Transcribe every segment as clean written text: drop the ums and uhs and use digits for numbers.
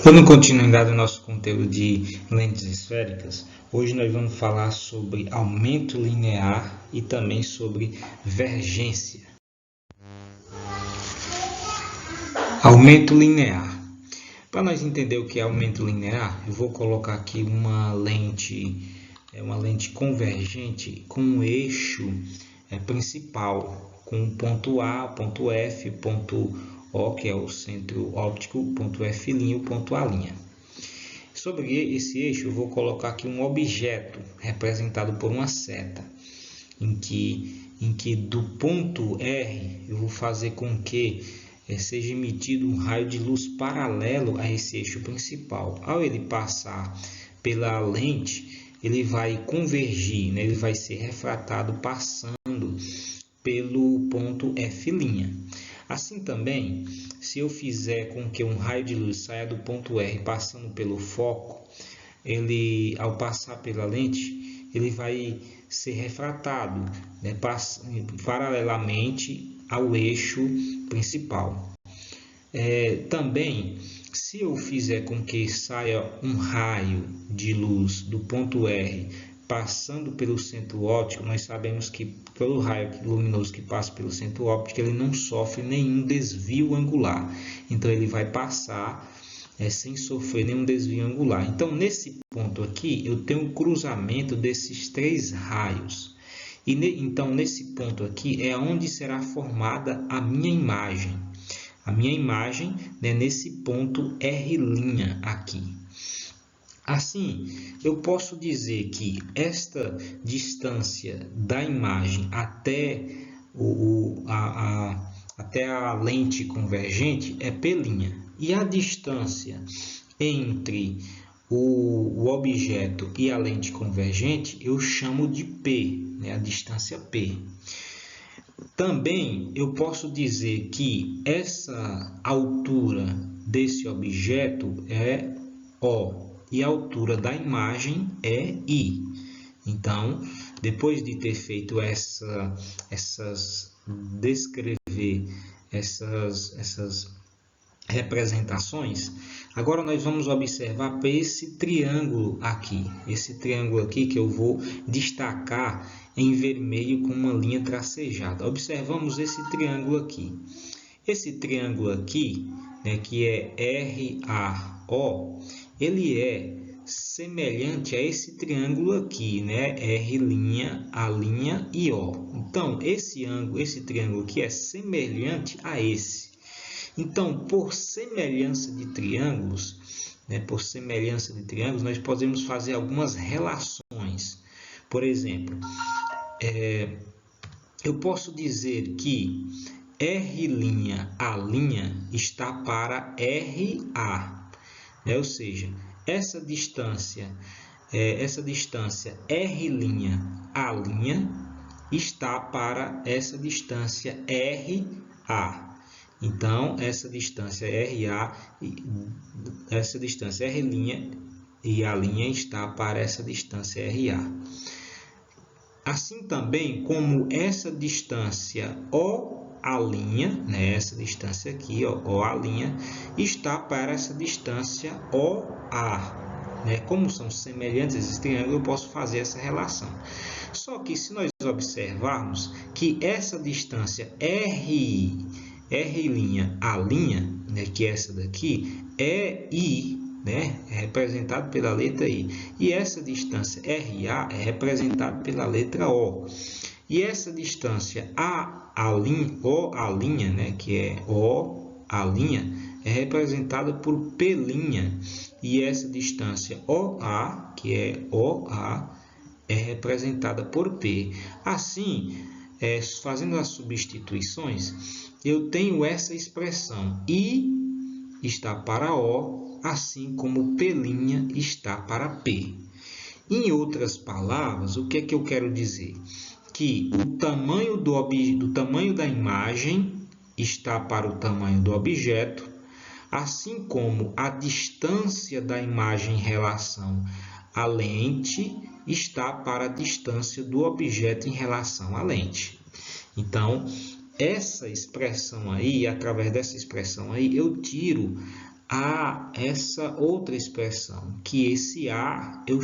Dando continuidade ao nosso conteúdo de lentes esféricas, hoje nós vamos falar sobre aumento linear e também sobre vergência. Aumento linear. Para nós entender o que é aumento linear, eu vou colocar aqui uma lente convergente com um eixo principal, com o ponto A, ponto F, ponto O, que é o centro óptico, ponto F', o ponto A'. Sobre esse eixo, eu vou colocar aqui um objeto representado por uma seta, em que do ponto R eu vou fazer com que seja emitido um raio de luz paralelo a esse eixo principal. Ao ele passar pela lente, ele vai convergir, né? Ele vai ser refratado passando pelo ponto F'. Assim também, se eu fizer com que um raio de luz saia do ponto R passando pelo foco, ele, ao passar pela lente, ele vai ser refratado, né, paralelamente ao eixo principal. Também, se eu fizer com que saia um raio de luz do ponto R passando pelo centro óptico, nós sabemos que todo raio luminoso que passa pelo centro óptico, ele não sofre nenhum desvio angular. Então, ele vai passar sem sofrer nenhum desvio angular. Então, nesse ponto aqui, eu tenho um cruzamento desses três raios. Então, nesse ponto aqui é onde será formada a minha imagem. A minha imagem, né, nesse ponto R' aqui. Assim, eu posso dizer que esta distância da imagem até a lente convergente é P'. E a distância entre o objeto e a lente convergente eu chamo de P, né? A distância P. Também eu posso dizer que essa altura desse objeto é O e a altura da imagem é I. Então, depois de ter feito descrever essas representações, agora nós vamos observar para esse triângulo aqui que eu vou destacar em vermelho com uma linha tracejada. Observamos esse triângulo aqui. Esse triângulo aqui, né, que é RAO, ele é semelhante a esse triângulo aqui, né, R', A' e O. Então, esse triângulo aqui é semelhante a esse. Então, por semelhança de triângulos, nós podemos fazer algumas relações. Por exemplo, eu posso dizer que R', A' está para RA, né? Ou seja, essa distância R', A' está para essa distância RA. Então, essa distância R' e A' está para essa distância RA. Assim também como essa distância OA', né, essa distância aqui, OA', está para essa distância OA. Né? Como são semelhantes esses triângulos, eu posso fazer essa relação. Só que se nós observarmos que essa distância R', A', né, que é essa daqui, é I, né, é representado pela letra I. E essa distância RA é representada pela letra O. E essa distância OA', né, que é OA', é representada por P'. E essa distância OA, que é OA, é representada por P. Assim, fazendo as substituições, eu tenho essa expressão I está para O, assim como P' está para P. Em outras palavras, o que é que eu quero dizer? Que o tamanho do tamanho da imagem está para o tamanho do objeto, assim como a distância da imagem em relação à lente está para a distância do objeto em relação à lente. Então, essa expressão aí, através dessa expressão aí, eu tiro há essa outra expressão, que esse A eu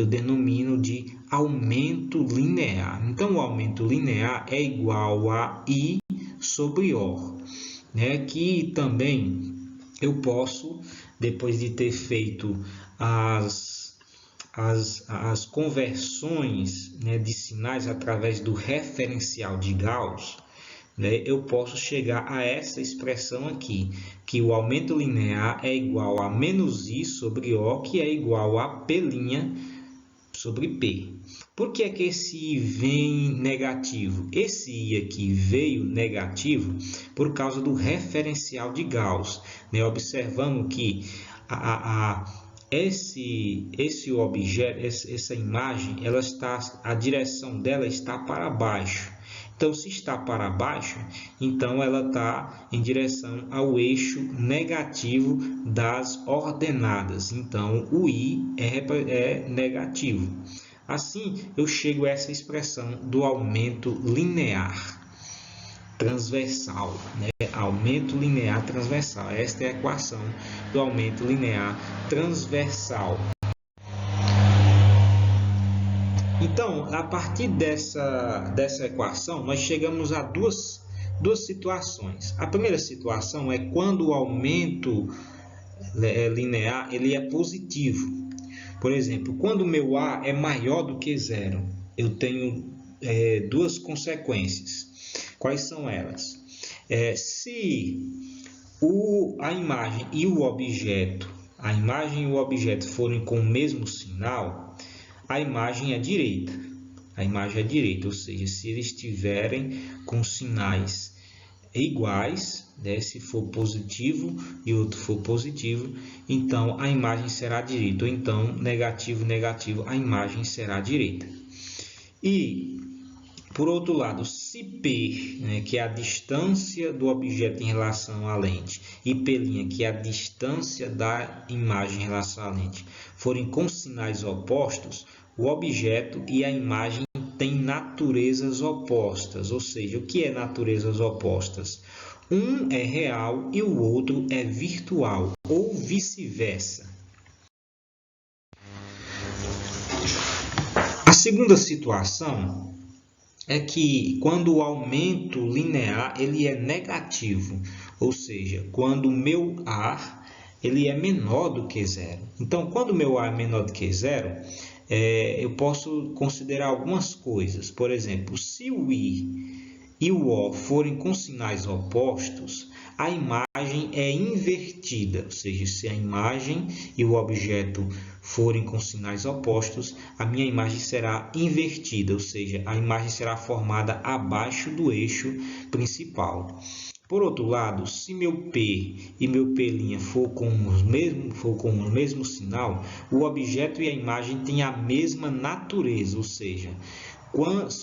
denomino de aumento linear. Então, o aumento linear é igual a I sobre O, né? Que também eu posso, depois de ter feito as conversões, né, de sinais através do referencial de Gauss, né, eu posso chegar a essa expressão aqui, que o aumento linear é igual a menos I sobre O, que é igual a P' sobre P. Por que é que esse I vem negativo? Esse I aqui veio negativo por causa do referencial de Gauss, né? Observando que esse objeto, essa imagem, a direção dela está para baixo. Então, se está para baixo, então ela está em direção ao eixo negativo das ordenadas. Então, o I é negativo. Assim, eu chego a essa expressão do aumento linear transversal, né? Aumento linear transversal. Esta é a equação do aumento linear transversal. Então, a partir dessa equação, nós chegamos a duas situações. A primeira situação é quando o aumento linear ele é positivo. Por exemplo, quando o meu A é maior do que zero, eu tenho duas consequências. Quais são elas? Se a imagem e o objeto forem com o mesmo sinal, a imagem é direita. Ou seja, se eles estiverem com sinais iguais, né? Se for positivo e outro for positivo, então a imagem será direita. Ou então, negativo, negativo, a imagem será direita. E, por outro lado, se P, né, que é a distância do objeto em relação à lente, e P', que é a distância da imagem em relação à lente, forem com sinais opostos, o objeto e a imagem têm naturezas opostas. Ou seja, o que é naturezas opostas? Um é real e o outro é virtual, ou vice-versa. A segunda situação é que quando o aumento linear ele é negativo, ou seja, quando o meu A ele é menor do que zero. Então, quando o meu A é menor do que zero, eu posso considerar algumas coisas. Por exemplo, se o I e o O forem com sinais opostos, a imagem é invertida, ou seja, se a imagem e o objeto forem com sinais opostos, a minha imagem será invertida, ou seja, a imagem será formada abaixo do eixo principal. Por outro lado, se meu P e meu P' for com o mesmo sinal, o objeto e a imagem têm a mesma natureza, ou seja,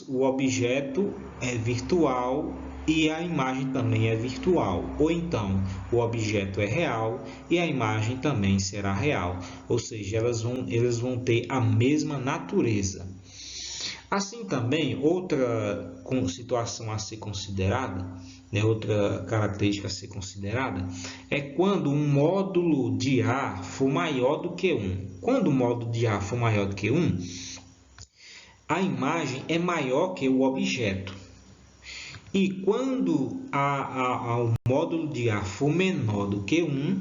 o objeto é virtual e a imagem também é virtual. Ou então, o objeto é real e a imagem também será real. Ou seja, eles vão ter a mesma natureza. Assim também, outra situação a ser considerada, né, outra característica a ser considerada, é quando um módulo de A for maior do que 1. Quando o módulo de A for maior do que 1, a imagem é maior que o objeto. E quando o módulo de A for menor do que 1,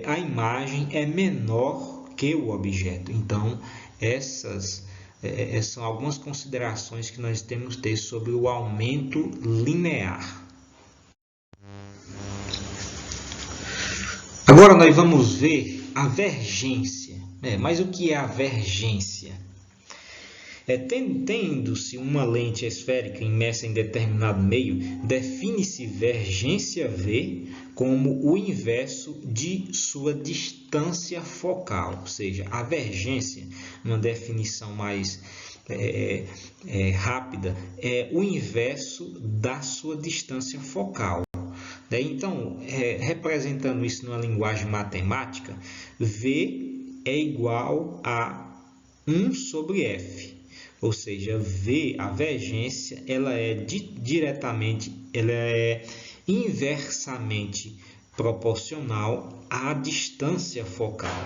a imagem é menor que o objeto. Então, essas são algumas considerações que nós temos que ter sobre o aumento linear. Agora nós vamos ver a vergência. Mas o que é a vergência? Tendo-se uma lente esférica imersa em determinado meio, define-se vergência V como o inverso de sua distância focal. Ou seja, a vergência, uma definição mais rápida, é o inverso da sua distância focal. Então, representando isso numa linguagem matemática, V é igual a 1 sobre F. Ou seja, V, a vergência, ela é inversamente proporcional à distância focal.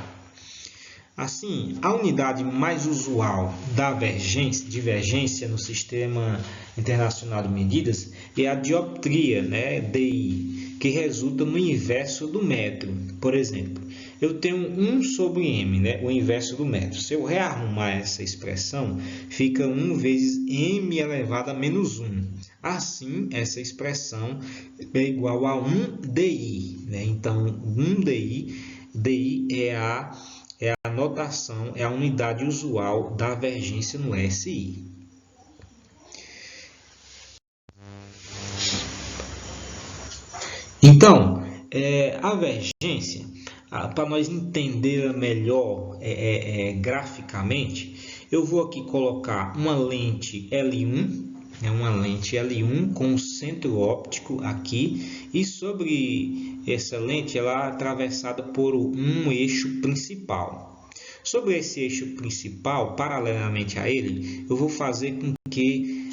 Assim, a unidade mais usual da divergência no Sistema Internacional de Medidas é a dioptria, né, DI, que resulta no inverso do metro. Por exemplo, eu tenho 1 sobre m, né, o inverso do metro. Se eu rearrumar essa expressão, fica 1 vezes m elevado a menos 1. Assim, essa expressão é igual a 1 DI. Né? Então, 1 DI é a notação, é a unidade usual da divergência no SI. Então, a divergência, para nós entender melhor graficamente, eu vou aqui colocar uma lente L1, uma lente L1 com o centro óptico aqui, e sobre essa lente ela é atravessada por um eixo principal. Sobre esse eixo principal, paralelamente a ele, eu vou fazer com que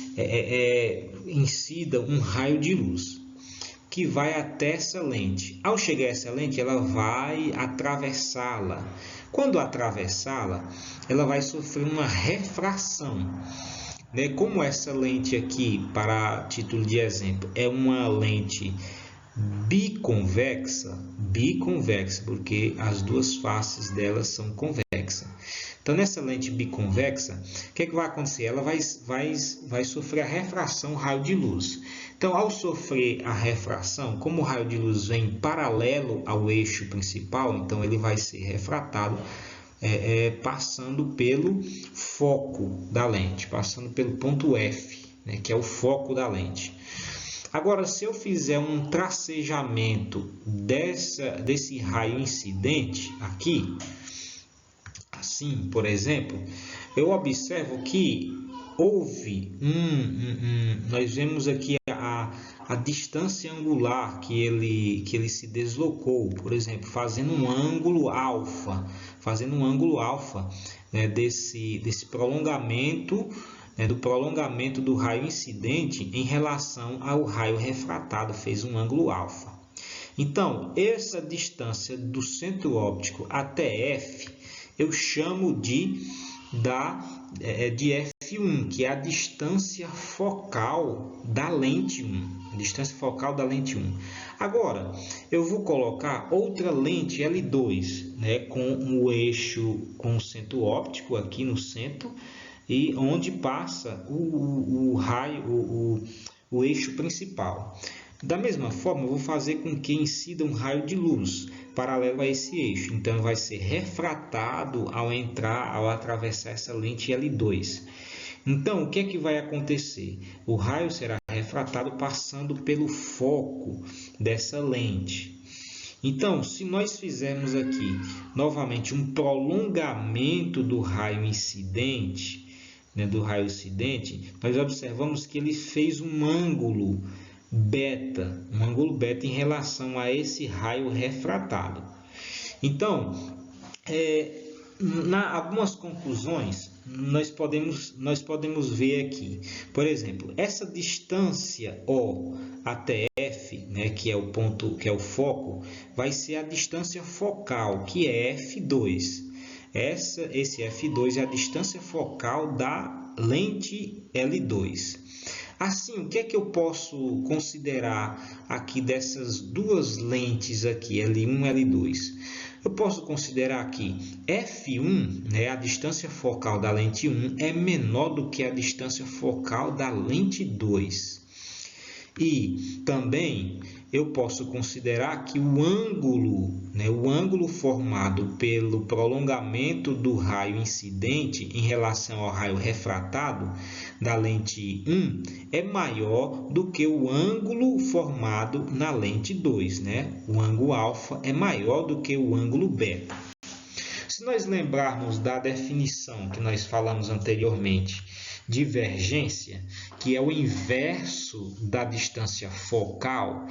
incida um raio de luz que vai até essa lente. Ao chegar a essa lente, ela vai atravessá-la. Quando atravessá-la, ela vai sofrer uma refração. Como essa lente aqui, para título de exemplo, é uma lente biconvexa, porque as duas faces dela são convexas. Então, nessa lente biconvexa, o que vai acontecer? Ela vai sofrer a refração raio de luz. Então, ao sofrer a refração, como o raio de luz vem paralelo ao eixo principal, então ele vai ser refratado passando pelo foco da lente, passando pelo ponto F, que é o foco da lente. Agora, se eu fizer um tracejamento desse raio incidente aqui, assim, por exemplo, eu observo que houve nós vemos aqui a distância angular que ele se deslocou, por exemplo, fazendo um ângulo alfa, desse prolongamento, do prolongamento do raio incidente em relação ao raio refratado, fez um ângulo alfa. Então, essa distância do centro óptico até F, eu chamo de F1, que é a distância focal da lente 1. Agora, eu vou colocar outra lente L2, com o eixo, com o centro óptico aqui no centro, e onde passa o raio, o eixo principal. Da mesma forma, eu vou fazer com que incida um raio de luz paralelo a esse eixo. Então, vai ser refratado ao atravessar essa lente L2. Então, o que é que vai acontecer? O raio será refratado passando pelo foco dessa lente. Então, se nós fizermos aqui novamente um prolongamento do raio incidente, nós observamos que ele fez um ângulo beta em relação a esse raio refratado. Então, algumas conclusões nós podemos ver aqui. Por exemplo, essa distância O até F, que é o ponto, que é o foco, vai ser a distância focal, que é F2. Esse F2 é a distância focal da lente L2. Assim, o que é que eu posso considerar aqui dessas duas lentes aqui, L1 e L2? Eu posso considerar aqui F1, a distância focal da lente 1, é menor do que a distância focal da lente 2. E também eu posso considerar que o ângulo formado pelo prolongamento do raio incidente em relação ao raio refratado da lente 1 é maior do que o ângulo formado na lente 2. O ângulo alfa é maior do que o ângulo beta. Se nós lembrarmos da definição que nós falamos anteriormente, divergência, que é o inverso da distância focal,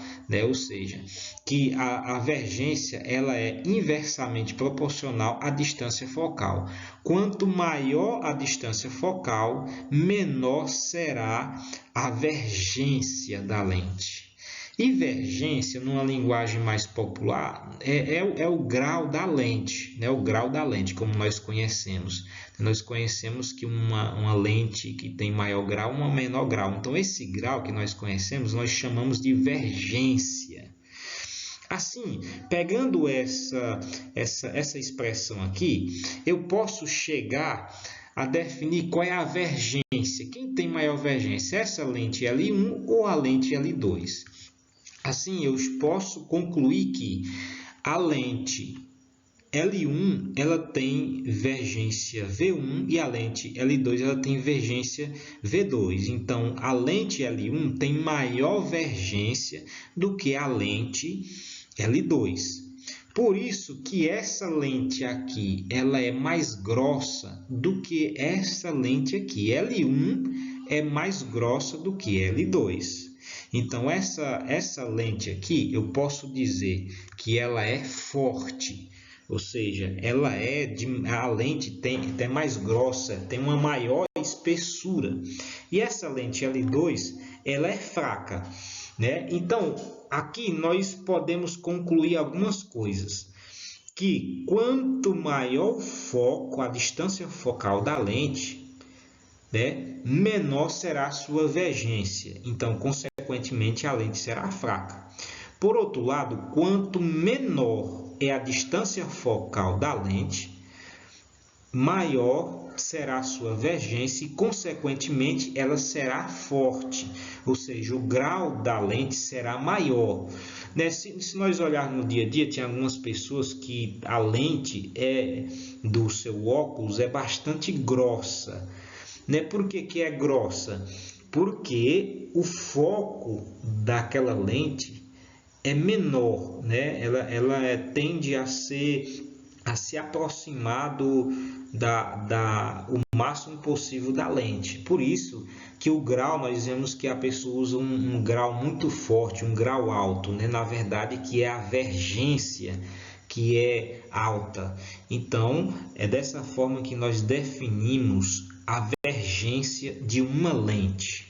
ou seja, que a vergência ela é inversamente proporcional à distância focal. Quanto maior a distância focal, menor será a vergência da lente. Divergência, numa linguagem mais popular, é o grau da lente, né? O grau da lente, como nós conhecemos. Nós conhecemos que uma lente que tem maior grau, uma menor grau. Então, esse grau que nós conhecemos, nós chamamos de divergência. Assim, pegando essa expressão aqui, eu posso chegar a definir qual é a vergência. Quem tem maior vergência? Essa lente L1 ou a lente L2? Assim, eu posso concluir que a lente L1 ela tem vergência V1 e a lente L2 ela tem vergência V2. Então, a lente L1 tem maior vergência do que a lente L2. Por isso que essa lente aqui ela é mais grossa do que essa lente aqui. L1 é mais grossa do que L2. Então, essa lente aqui, eu posso dizer que ela é forte, ou seja, a lente tem mais grossa, tem uma maior espessura. E essa lente L2, ela é fraca, né? Então, aqui nós podemos concluir algumas coisas. Que quanto maior o foco, a distância focal da lente, né, menor será a sua vergência. Então, consequentemente, a lente será fraca. Por outro lado, quanto menor é a distância focal da lente, maior será a sua vergência e, consequentemente, ela será forte. Ou seja, o grau da lente será maior. Né? Se nós olharmos no dia a dia, tem algumas pessoas que a lente do seu óculos é bastante grossa. Né? Por que é grossa? Porque o foco daquela lente é menor, né? Ela tende a se aproximar o máximo possível da lente. Por isso que o grau, nós vemos que a pessoa usa um grau muito forte, um grau alto, né? Na verdade, que é a vergência, que é alta. Então, é dessa forma que nós definimos a vergência de uma lente.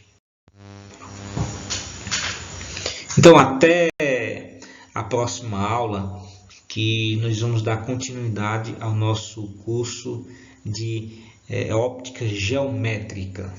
Então, até a próxima aula, que nós vamos dar continuidade ao nosso curso de óptica geométrica.